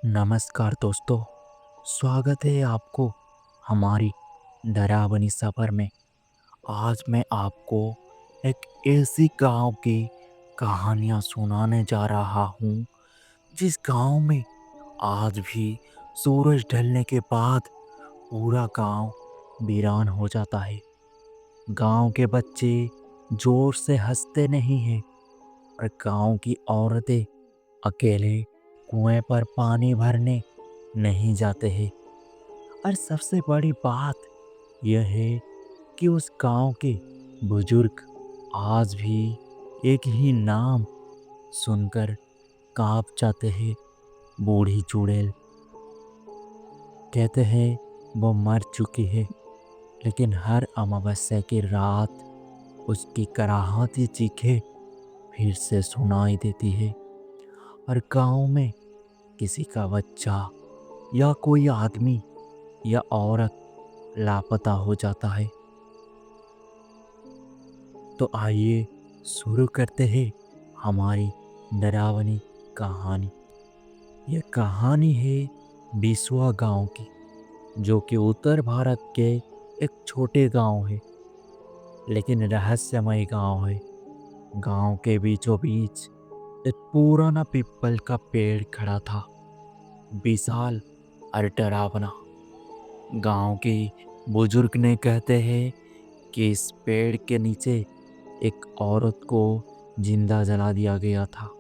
नमस्कार दोस्तों, स्वागत है आपको हमारी डरावनी सफ़र में। आज मैं आपको एक ऐसी गांव की कहानियां सुनाने जा रहा हूं, जिस गांव में आज भी सूरज ढलने के बाद पूरा गांव वीरान हो जाता है। गांव के बच्चे जोर से हंसते नहीं हैं और गांव की औरतें अकेले कुएं पर पानी भरने नहीं जाते हैं। और सबसे बड़ी बात यह है कि उस गांव के बुजुर्ग आज भी एक ही नाम सुनकर कांप जाते हैं, बूढ़ी चुड़ैल। कहते हैं वो मर चुकी है, लेकिन हर अमावस्या की रात उसकी कराहती चीखें फिर से सुनाई देती है। और गांव में किसी का बच्चा या कोई आदमी या औरत लापता हो जाता है। तो आइए शुरू करते हैं हमारी डरावनी कहानी। यह कहानी है बिसवा गांव की, जो कि उत्तर भारत के एक छोटे गांव है, लेकिन रहस्यमय गांव है। गांव के बीचों बीच एक पुराना पीपल का पेड़ खड़ा था, विशाल और डरावना। गांव के बुजुर्ग ने कहते हैं कि इस पेड़ के नीचे एक औरत को जिंदा जला दिया गया था,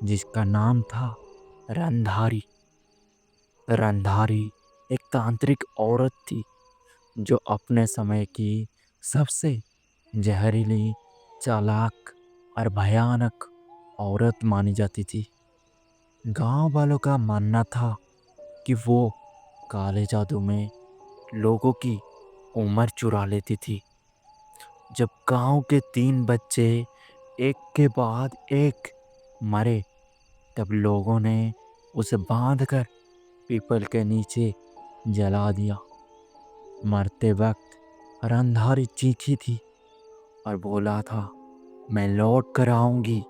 जिसका नाम था रंधारी। रंधारी एक तांत्रिक औरत थी, जो अपने समय की सबसे जहरीली, चालाक और भयानक औरत मानी जाती थी। गांव वालों का मानना था कि वो काले जादू में लोगों की उम्र चुरा लेती थी। जब गांव के 3 बच्चे एक के बाद एक मरे, तब लोगों ने उसे बांधकर पीपल के नीचे जला दिया। मरते वक्त रंधारी चीखी थी और बोला था, मैं लौट कर आऊंगी,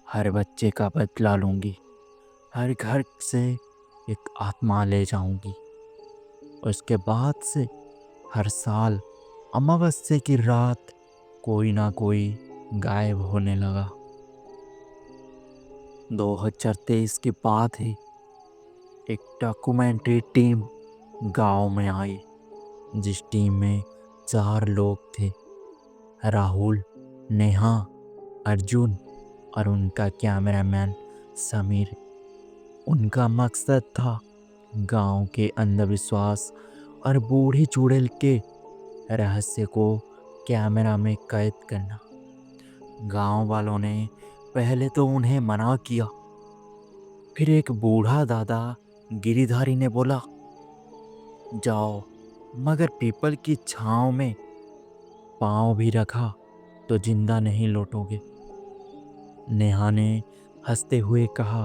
हर बच्चे का बदला लूंगी, हर घर से एक आत्मा ले जाऊंगी। उसके बाद से हर साल अमावस्या की रात कोई ना कोई गायब होने लगा। 2023 की बात है। एक डॉक्यूमेंट्री टीम गांव में आई, जिस टीम में 4 लोग थे, राहुल, नेहा, अर्जुन और उनका कैमरामैन समीर। उनका मकसद था गांव के अंधविश्वास और बूढ़ी चुड़ैल के रहस्य को कैमरा में कैद करना। गांव वालों ने पहले तो उन्हें मना किया, फिर एक बूढ़ा दादा गिरिधारी ने बोला, जाओ, मगर पीपल की छांव में पांव भी रखा तो जिंदा नहीं लौटोगे। नेहा ने हंसते हुए कहा,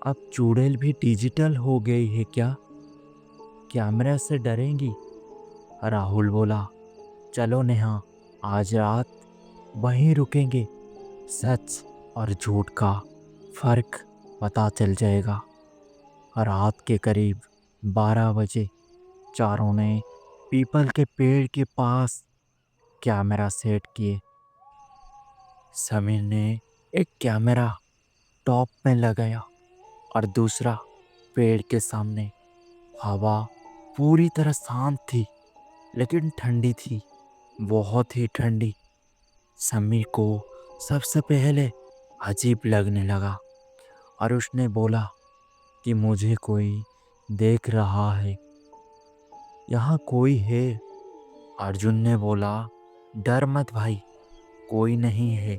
अब चुड़ैल भी डिजिटल हो गई है क्या? कैमरा से डरेंगी? राहुल बोला, चलो नेहा, आज रात वहीं रुकेंगे, सच और झूठ का फर्क पता चल जाएगा। रात के करीब 12 बजे चारों ने पीपल के पेड़ के पास कैमरा सेट किए। समीर ने एक कैमरा टॉप में लगाया और दूसरा पेड़ के सामने। हवा पूरी तरह शांत थी, लेकिन ठंडी थी, बहुत ही ठंडी। समीर को सबसे पहले अजीब लगने लगा और उसने बोला कि मुझे कोई देख रहा है, यहाँ कोई है। अर्जुन ने बोला, डर मत भाई, कोई नहीं है।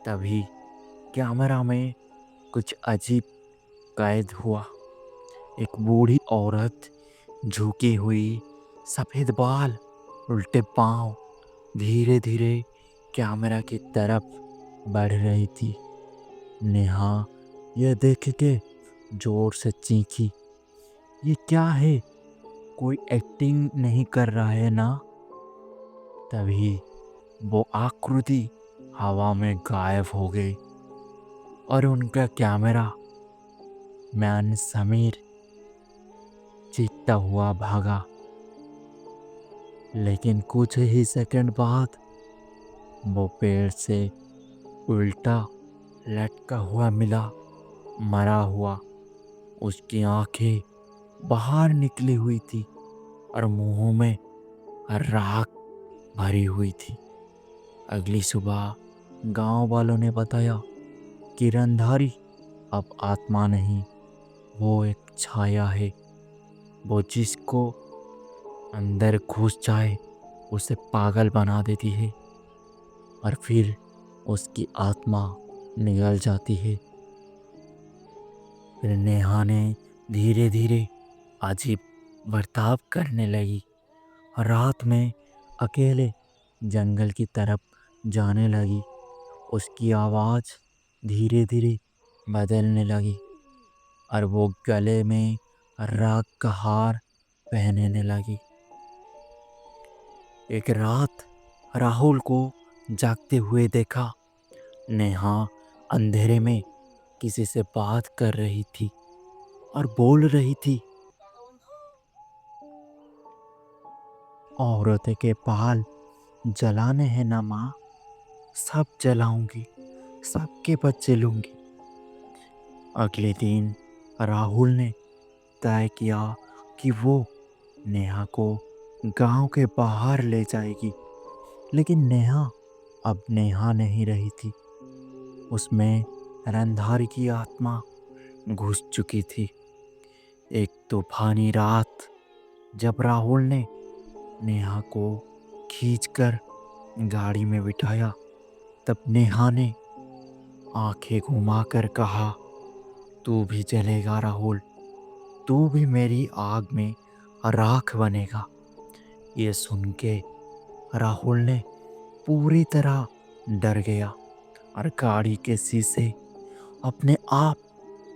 तभी कैमरा में कुछ अजीब कैद हुआ। एक बूढ़ी औरत, झुकी हुई, सफ़ेद बाल, उल्टे पांव, धीरे धीरे कैमरा की तरफ बढ़ रही थी। नेहा यह देख के जोर से चीखी, ये क्या है? कोई एक्टिंग नहीं कर रहा है ना? तभी वो आकृति हवा में गायब हो गई और उनका कैमरा मैन समीर चीखता हुआ भागा, लेकिन कुछ ही सेकंड बाद वो पेड़ से उल्टा लटका हुआ मिला, मरा हुआ। उसकी आंखें बाहर निकली हुई थी और मुंह में राख भरी हुई थी। अगली सुबह गांव वालों ने बताया कि रंधारी अब आत्मा नहीं, वो एक छाया है। वो जिसको अंदर घुस जाए उसे पागल बना देती है और फिर उसकी आत्मा निकल जाती है। फिर नेहा ने धीरे धीरे अजीब बर्ताव करने लगी। रात में अकेले जंगल की तरफ जाने लगी। उसकी आवाज़ धीरे धीरे बदलने लगी और वो गले में राग का हार पहनने लगी। एक रात राहुल को जागते हुए देखा। नेहा अंधेरे में किसी से बात कर रही थी और बोल रही थी, औरतें के बाल जलाने हैं ना माँ, सब जलाऊंगी, सबके बच्चे लूंगी। अगले दिन राहुल ने तय किया कि वो नेहा को गांव के बाहर ले जाएगी। लेकिन नेहा अब नेहा नहीं रही थी। उसमें रंधारी की आत्मा घुस चुकी थी। एक तूफानी रात जब राहुल ने नेहा को खींचकर गाड़ी में बिठाया, तब नेहा ने आंखें घुमाकर कहा, तू भी जलेगा राहुल, तू भी मेरी आग में राख बनेगा। ये सुन के राहुल ने पूरी तरह डर गया और गाड़ी के शीशे अपने आप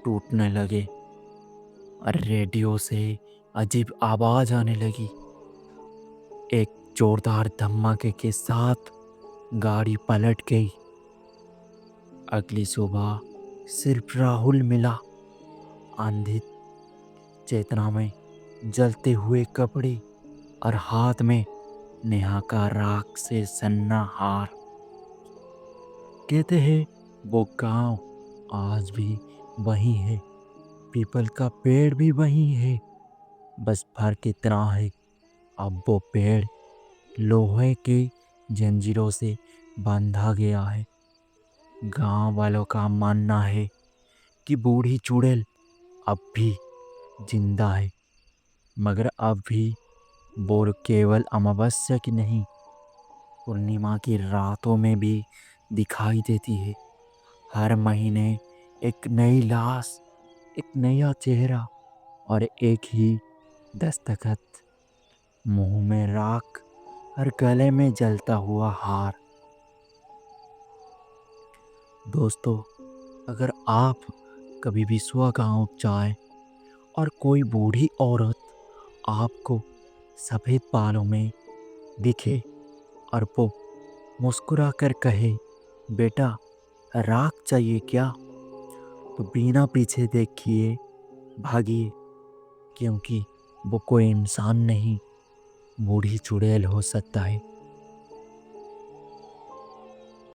टूटने लगे और रेडियो से अजीब आवाज़ आने लगी। एक जोरदार धमाके के साथ गाड़ी पलट गई। अगली सुबह सिर्फ राहुल मिला, आंधी चेतना में जलते हुए कपड़े और हाथ में नेहा का राख से सन्ना हार। कहते हैं वो गांव आज भी वही है, पीपल का पेड़ भी वही है। बस फर्क इतना है, अब वो पेड़ लोहे की जंजीरों से बांधा गया है। गांव वालों का मानना है कि बूढ़ी चुड़ैल अब भी जिंदा है, मगर अब भी वो केवल अमावस्या की नहीं, पूर्णिमा की रातों में भी दिखाई देती है। हर महीने एक नई लाश, एक नया चेहरा और एक ही दस्तखत, मुंह में राख और गले में जलता हुआ हार। दोस्तों, अगर आप कभी भी स्व गाँव जाएं और कोई बूढ़ी औरत आपको सफ़ेद बालों में दिखे और वो मुस्कुरा कर कहे, बेटा राख चाहिए क्या, तो बिना पीछे देखिए भागिए, क्योंकि वो कोई इंसान नहीं, बूढ़ी चुड़ैल हो सकता है।